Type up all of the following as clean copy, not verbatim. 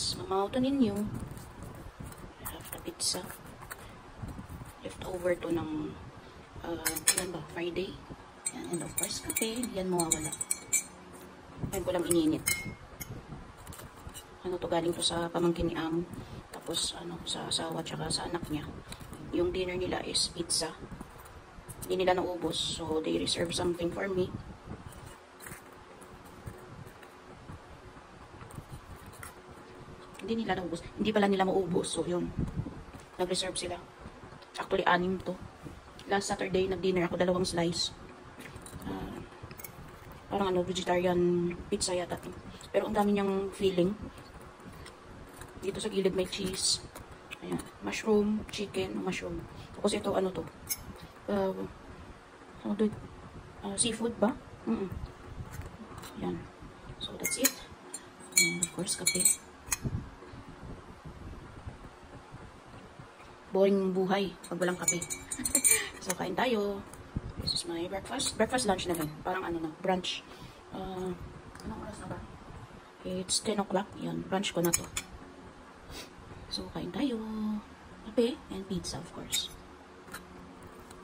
guys, mamauto ninyo. I have the pizza. Leftover to ng ilan ba? Friday. Yan. And of course, kape. Hindi yan mawawala. Ngayon ko lang ininit. Ano to, galing to sa pamangkin ni Amo. Tapos, ano, sa asawa tsaka sa anak niya. Yung dinner nila is pizza. Hindi nila naubos. So, they reserve something for me. Hindi nila naubos. Hindi pala nila maubos. So, yun. Nag-reserve sila. Actually, 6 to. Last Saturday, nag-dinner ako. 2 slice. Parang ano, vegetarian pizza yata to. Pero ang dami niyang filling. Dito sa gilid may cheese. Ayan. Mushroom, chicken, mushroom. Tapos ito, ano to? Seafood ba? Ayan. So, that's it. And of course, kape. Boring buhay pag walang kape. So, kain tayo. This is my breakfast. Breakfast lunch na rin. Parang ano na, brunch. Anong oras na ba? It's 10 o'clock. Yan, brunch ko na to. So, kain tayo. Kape and pizza, of course.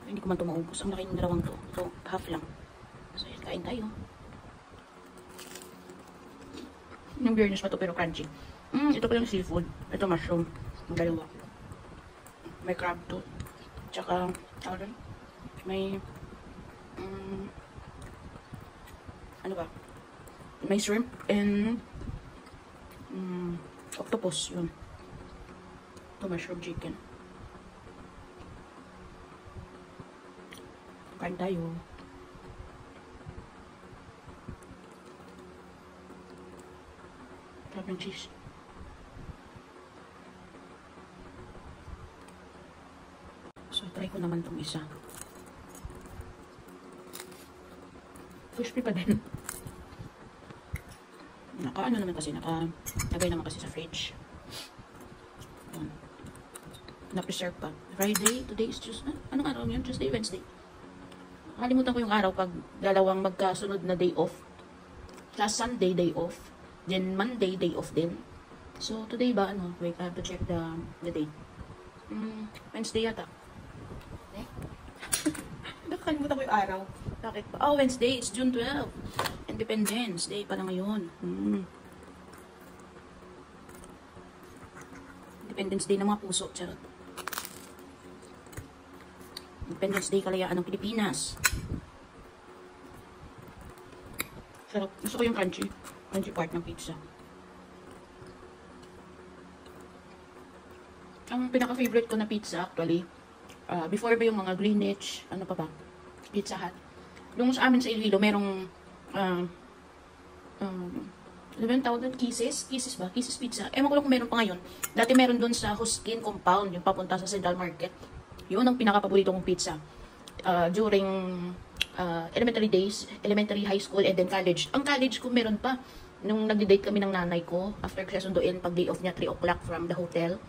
Hindi ko man ito maubos. Ang laki ng dalawang to. So, half lang. So, yan, kain tayo. Yung biyernes pa to, pero crunchy. Ito pa yung seafood. Ito mushroom. Ang dalawa. May crab to. Tsaka, may ano ba? May shrimp and octopus. Yun. Ito, mushroom chicken. Kain tayo. Crab and cheese. So, try ko naman itong isa. Crispy pa din. Ano naman kasi, lagay naman kasi sa fridge. Na-preserve pa. Friday, today is Tuesday. Anong araw yun? Tuesday, Wednesday. Nakalimutan ko yung araw pag dalawang magkasunod na day off. Last Sunday, day off. Then, Monday, day off din. So, today ba, ano? Wait, I have to check the date. Wednesday yata. Nakalimutan ko yung araw. Bakit ba? Oh, Wednesday. It's June 12. Independence Day pala ngayon. Independence Day ng mga puso. Charot. Independence Day, kalayaan ng Pilipinas. Sarap. Gusto ko yung crunchy. Crunchy part ng pizza. Ang pinaka-favorite ko na pizza, actually, before ba yung mga Greenwich, ano pa ba? Pizza Hut. Yung sa amin sa Iloilo, merong, ano ba yung tawag doon? Kisses ba? Kisses Pizza. Ewan ko lang kung meron pa ngayon. Dati meron doon sa Huskin Compound, yung papunta sa Central Market. Yun ang pinaka-paborito kong pizza. During elementary days, elementary, high school, and then college. Ang college ko meron pa. Nung nag-date kami ng nanay ko, after ko siya sunduin, pag day off niya, 3 o'clock from the hotel,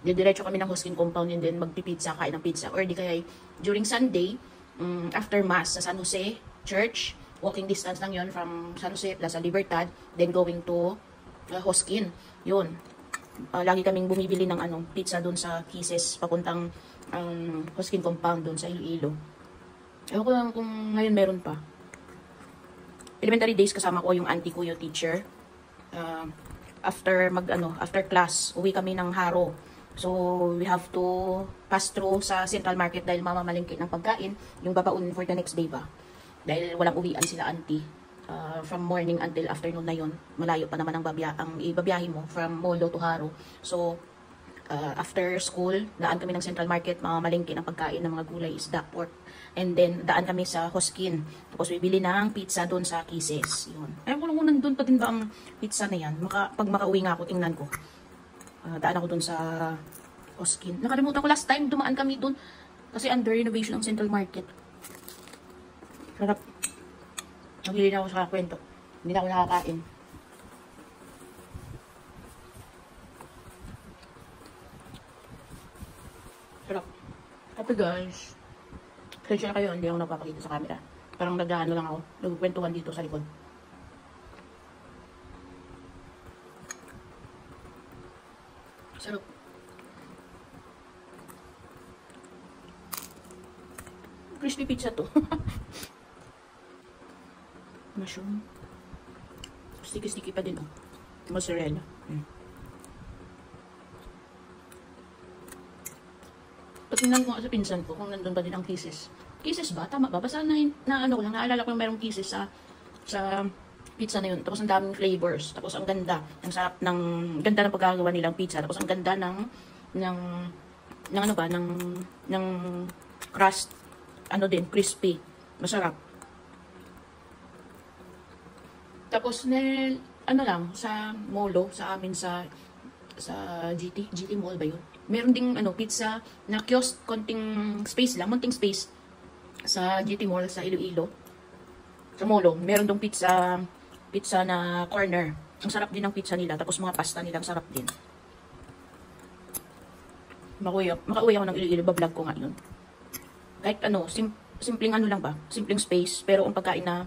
diretso kami ng Huskin Compound and then magpipizza, kain ng pizza. Or di kaya during Sunday, after Mass sa San Jose Church, walking distance lang yon from San Jose, Plaza Libertad, then going to Huskin. Yun. Lagi kaming bumibili ng pizza doon sa Kisses, papuntang Huskin Compound doon sa Iloilo. Ewan ko lang kung ngayon meron pa. Elementary days kasama ko yung auntie ko, yung teacher. After class, uwi kami ng Haro. So, we have to pass through sa Central Market dahil mamamalingki ng pagkain, yung babaon for the next day ba. Dahil walang uwian sila auntie. From morning until afternoon na yun. Malayo pa naman ang ibabiyahe mo from Molo to Haro. So, after school, daan kami ng Central Market, mamamalingki ng pagkain ng mga gulay, isda, pork. And then, daan kami sa Huskin. Tapos, bibili ng pizza doon sa Kisses. Yun. Ayaw ko lang kung nandun pa din ba ang pizza na yan. Pag makauwi nga ako, tingnan ko. Daan ako dun sa Huskin. Nakalimutan ko last time, dumaan kami dun. Kasi under renovation ang Central Market. Sarap. Nagili na ako sa kwento. Hindi na ako nakakain. Sarap. Happy guys. Kaya na kayo, hindi ako napapakita sa camera. Parang nagdahano lang ako. Nagkwentuhan dito sa likod. Sarap. Crispy pizza to. Mushroom. Sticky-sticky pa din, oh. Mozzarella. Patingnan ko sa pinsan ko kung nandun pa din ang kisses. Kisses ba? Tama ba? Basta na ano ko lang, naalala ko lang merong kisses sa pizza na yun. Tapos ang daming flavors. Tapos ang ganda. Ang sarap ng, ganda ng pagkagawa nilang pizza. Tapos ang ganda ng ano ba, ng crust. Ano din, crispy. Masarap. Tapos, ano lang, sa molo, sa amin sa GT Mall ba yun? Meron ding, pizza na kiosk, konting space lang, munting space sa GT Mall, sa Iloilo. Sa molo, meron dong pizza na corner. Ang sarap din ng pizza nila, tapos mga pasta nila, ang sarap din. Makauwi ako ng Iloilo, bablog ko nga yun. Kahit simpleng lang ba, simpleng space, pero ang pagkain na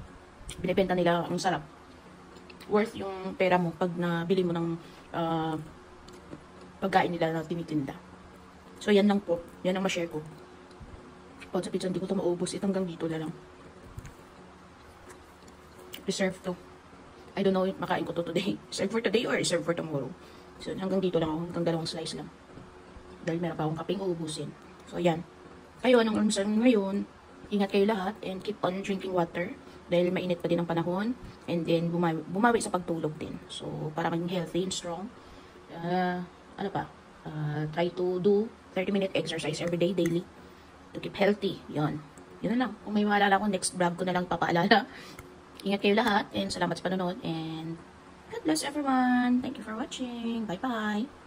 binibenta nila, ang sarap. Worth yung pera mo pag nabili mo ng pagkain nila na tinitinda. So, yan lang po. Yan ang ma-share ko. Pag sa pizza, hindi ko ito maubos. Ito hanggang dito na lang. Reserve to. I don't know, makain ko to today. Reserve for today or reserve for tomorrow. So, hanggang dito lang ako. Hanggang 2 slice lang. Dahil meron pa akong kaping uubusin. So, yan. Kayo, anong almusal ngayon? Ingat kayo lahat and keep on drinking water dahil mainit pa din ang panahon, and then bumawi sa pagtulog din. So, para maging healthy and strong. Try to do 30-minute exercise every day, daily, to keep healthy. Yun na lang. Kung may maalala ko, next vlog ko na lang papaalala. Ingat kayo lahat and salamat sa panonood and God bless everyone. Thank you for watching. Bye-bye.